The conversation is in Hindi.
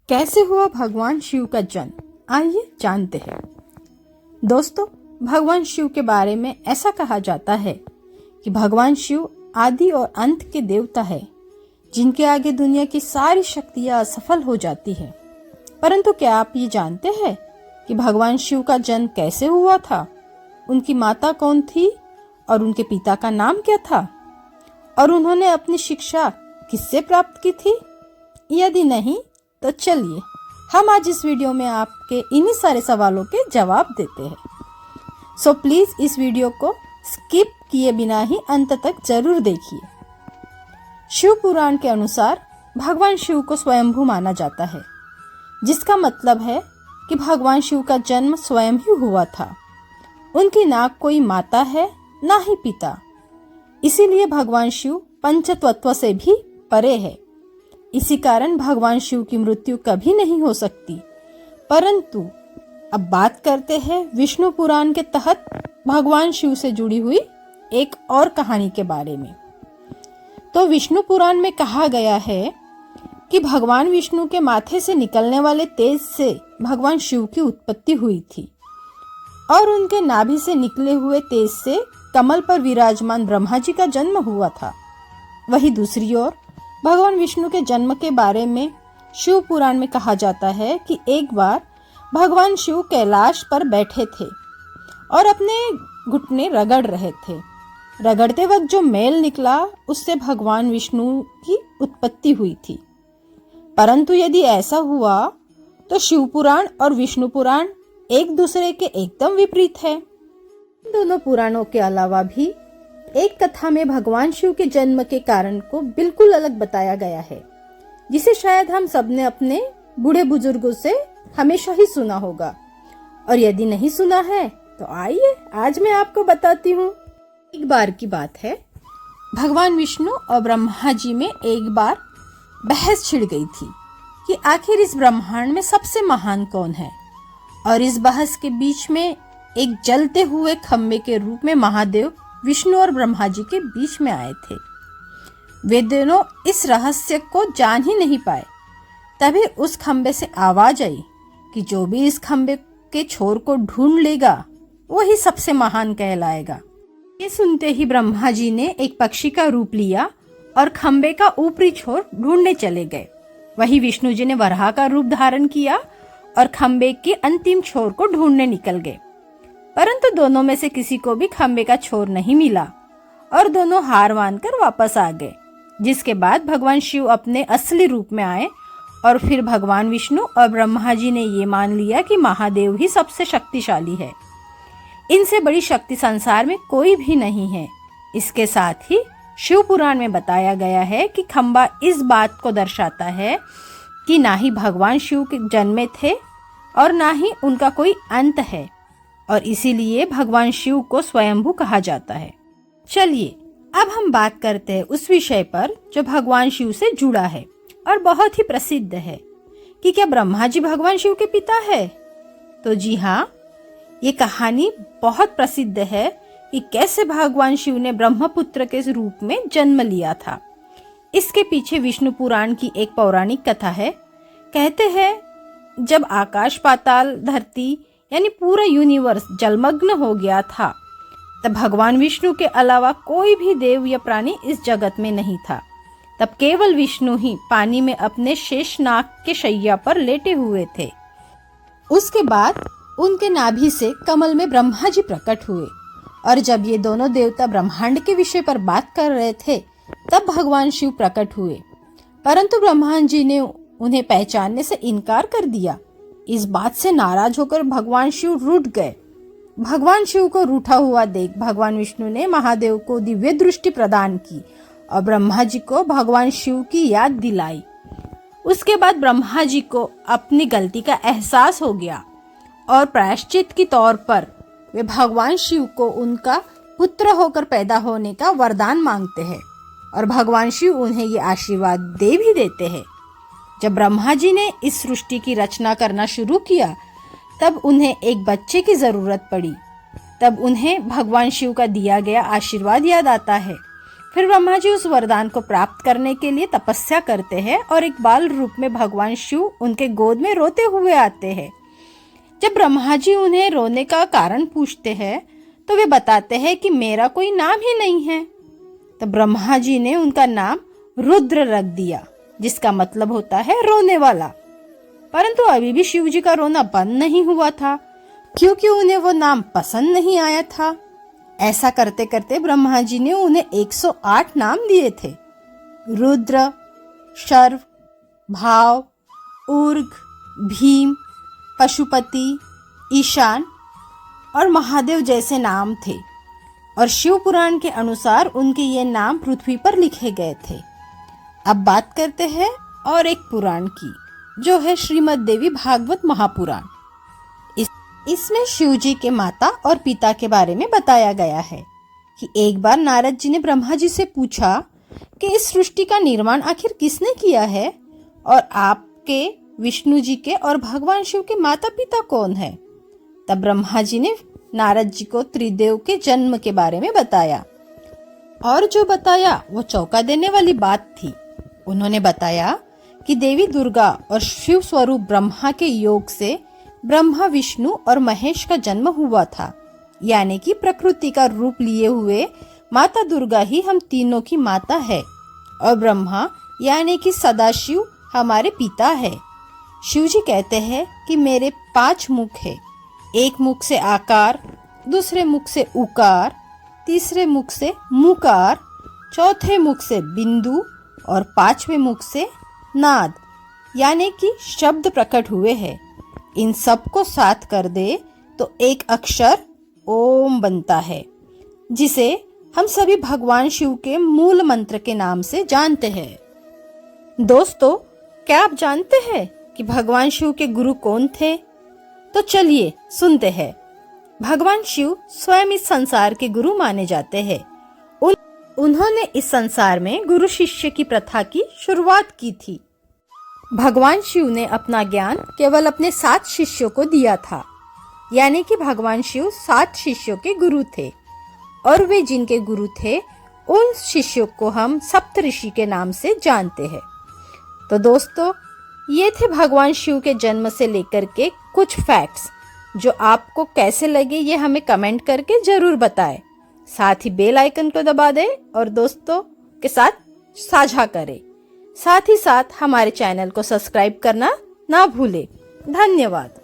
कैसे हुआ भगवान शिव का जन्म, आइए जानते हैं। दोस्तों, भगवान शिव के बारे में ऐसा कहा जाता है कि भगवान शिव आदि और अंत के देवता है, जिनके आगे दुनिया की सारी शक्तियां असफल हो जाती है। परंतु क्या आप ये जानते हैं कि भगवान शिव का जन्म कैसे हुआ था, उनकी माता कौन थी और उनके पिता का नाम क्या था, और उन्होंने अपनी शिक्षा किससे प्राप्त की थी? यदि नहीं तो चलिए हम आज इस वीडियो में आपके इन्हीं सारे सवालों के जवाब देते हैं। सो प्लीज इस वीडियो को स्किप किए बिना ही अंत तक जरूर देखिए। शिव पुराण के अनुसार भगवान शिव को स्वयंभू माना जाता है, जिसका मतलब है कि भगवान शिव का जन्म स्वयं ही हुआ था। उनकी ना कोई माता है ना ही पिता, इसीलिए भगवान शिव पंचतत्व से भी परे है। इसी कारण भगवान शिव की मृत्यु कभी नहीं हो सकती। परंतु अब बात करते हैं विष्णु पुराण के तहत भगवान शिव से जुड़ी हुई एक और कहानी के बारे में। तो विष्णु पुराण में कहा गया है कि भगवान विष्णु के माथे से निकलने वाले तेज से भगवान शिव की उत्पत्ति हुई थी और उनके नाभि से निकले हुए तेज से कमल पर विराजमान ब्रह्मा जी का जन्म हुआ था। वहीं दूसरी ओर भगवान विष्णु के जन्म के बारे में शिव पुराण में कहा जाता है कि एक बार भगवान शिव कैलाश पर बैठे थे और अपने घुटने रगड़ रहे थे। रगड़ते वक्त जो मेल निकला उससे भगवान विष्णु की उत्पत्ति हुई थी। परंतु यदि ऐसा हुआ तो शिव पुराण और विष्णु पुराण एक दूसरे के एकदम विपरीत है। दोनों पुराणों के अलावा भी एक कथा में भगवान शिव के जन्म के कारण को बिल्कुल अलग बताया गया है, जिसे शायद हम सबने अपने बूढ़े बुजुर्गों से हमेशा ही सुना होगा, और यदि नहीं सुना है तो आइए आज मैं आपको बताती हूँ। एक बार की बात है, भगवान विष्णु और ब्रह्मा जी में एक बार बहस छिड़ गई थी कि आखिर इस ब्रह्मांड में सबसे महान कौन है, और इस बहस के बीच में एक जलते हुए खम्भे के रूप में महादेव विष्णु और ब्रह्मा जी के बीच में आए थे। वे दोनों इस रहस्य को जान ही नहीं पाए। तभी उस खंबे से आवाज आई कि जो भी इस खंबे के छोर को ढूंढ लेगा वही सबसे महान कहलाएगा। ये सुनते ही ब्रह्मा जी ने एक पक्षी का रूप लिया और खंबे का ऊपरी छोर ढूंढने चले गए। वही विष्णु जी ने वराह का रूप धारण किया और खंबे के अंतिम छोर को ढूंढने निकल गए। परंतु दोनों में से किसी को भी खंबे का छोर नहीं मिला और दोनों हार मानकर वापस आ गए। जिसके बाद भगवान शिव अपने असली रूप में आए और फिर भगवान विष्णु और ब्रह्मा जी ने ये मान लिया कि महादेव ही सबसे शक्तिशाली है। इनसे बड़ी शक्ति संसार में कोई भी नहीं है। इसके साथ ही शिव पुराण में बताया गया है कि खंबा इस बात को दर्शाता है कि ना ही भगवान शिव के जन्मे थे और ना ही उनका कोई अंत है, और इसीलिए भगवान शिव को स्वयंभू कहा जाता है। चलिए अब हम बात करते हैं उस विषय पर जो भगवान शिव से जुड़ा है और बहुत ही प्रसिद्ध है कि क्या ब्रह्मा जी भगवान शिव के पिता है? तो जी हाँ, ये कहानी बहुत प्रसिद्ध है कि कैसे भगवान शिव ने ब्रह्मपुत्र के रूप में जन्म लिया था। इसके पीछे विष्णु पुराण की एक पौराणिक कथा है। कहते हैं जब आकाश पाताल धरती यानी पूरा यूनिवर्स जलमग्न हो गया था, तब भगवान विष्णु के अलावा कोई भी देव या प्राणी इस जगत में नहीं था। तब केवल विष्णु ही पानी में अपने शेषनाग के शैया पर लेटे हुए थे। उसके बाद उनके नाभि से कमल में ब्रह्मा जी प्रकट हुए, और जब ये दोनों देवता ब्रह्मांड के विषय पर बात कर रहे थे तब भगवान शिव प्रकट हुए। परंतु ब्रह्मा जी ने उन्हें पहचानने से इनकार कर दिया। इस बात से नाराज होकर भगवान शिव रूठ गए। भगवान शिव को रूठा हुआ देख भगवान विष्णु ने महादेव को दिव्य दृष्टि प्रदान की और ब्रह्मा जी को भगवान शिव की याद दिलाई। उसके बाद ब्रह्मा जी को अपनी गलती का एहसास हो गया और प्रायश्चित के तौर पर वे भगवान शिव को उनका पुत्र होकर पैदा होने का वरदान मांगते हैं, और भगवान शिव उन्हें ये आशीर्वाद दे भी देते हैं। जब ब्रह्मा जी ने इस सृष्टि की रचना करना शुरू किया तब उन्हें एक बच्चे की जरूरत पड़ी। तब उन्हें भगवान शिव का दिया गया आशीर्वाद याद आता है। फिर ब्रह्मा जी उस वरदान को प्राप्त करने के लिए तपस्या करते हैं और एक बाल रूप में भगवान शिव उनके गोद में रोते हुए आते हैं। जब ब्रह्मा जी उन्हें रोने का कारण पूछते हैं तो वे बताते हैं कि मेरा कोई नाम ही नहीं है। तो ब्रह्मा जी ने उनका नाम रुद्र रख दिया, जिसका मतलब होता है रोने वाला। परंतु अभी भी शिव जी का रोना बंद नहीं हुआ था, क्योंकि उन्हें वो नाम पसंद नहीं आया था। ऐसा करते करते ब्रह्मा जी ने उन्हें 108 नाम दिए थे। रुद्र, शर्व, भाव, उर्ग, भीम, पशुपति, ईशान और महादेव जैसे नाम थे और शिव पुराण के अनुसार उनके ये नाम पृथ्वी पर लिखे गए थे। अब बात करते हैं और एक पुराण की, जो है श्रीमद् देवी भागवत महापुराण। इसमें शिव जी के माता और पिता के बारे में बताया गया है कि एक बार नारद जी ने ब्रह्मा जी से पूछा कि इस सृष्टि का निर्माण आखिर किसने किया है और आपके, विष्णु जी के और भगवान शिव के माता पिता कौन है। तब ब्रह्मा जी ने नारद जी को त्रिदेव के जन्म के बारे में बताया और जो बताया वो चौंका देने वाली बात थी। उन्होंने बताया कि देवी दुर्गा और शिव स्वरूप ब्रह्मा के योग से ब्रह्मा, विष्णु और महेश का जन्म हुआ था, यानी कि प्रकृति का रूप लिए हुए माता दुर्गा ही हम तीनों की माता है और ब्रह्मा यानी कि सदाशिव हमारे पिता है। शिव जी कहते हैं कि मेरे 5 मुख है, एक मुख से आकार, दूसरे मुख से उकार, तीसरे मुख से मुकार, चौथे मुख से बिंदु और 5वें मुख से नाद, यानी कि शब्द प्रकट हुए हैं। इन सब को साथ कर दे तो एक अक्षर ओम बनता है, जिसे हम सभी भगवान शिव के मूल मंत्र के नाम से जानते हैं। दोस्तों, क्या आप जानते हैं कि भगवान शिव के गुरु कौन थे? तो चलिए सुनते हैं। भगवान शिव स्वयं इस संसार के गुरु माने जाते हैं। उन्होंने इस संसार में गुरु शिष्य की प्रथा की शुरुआत की थी। भगवान शिव ने अपना ज्ञान केवल अपने 7 शिष्यों को दिया था, यानी कि भगवान शिव 7 शिष्यों के गुरु थे और वे जिनके गुरु थे उन शिष्यों को हम सप्तऋषि के नाम से जानते हैं। तो दोस्तों, ये थे भगवान शिव के जन्म से लेकर के कुछ फैक्ट्स, जो आपको कैसे लगे ये हमें कमेंट करके जरूर बताएं। साथ ही बेल आइकन को दबा दें और दोस्तों के साथ साझा करें। साथ ही साथ हमारे चैनल को सब्सक्राइब करना ना भूलें। धन्यवाद।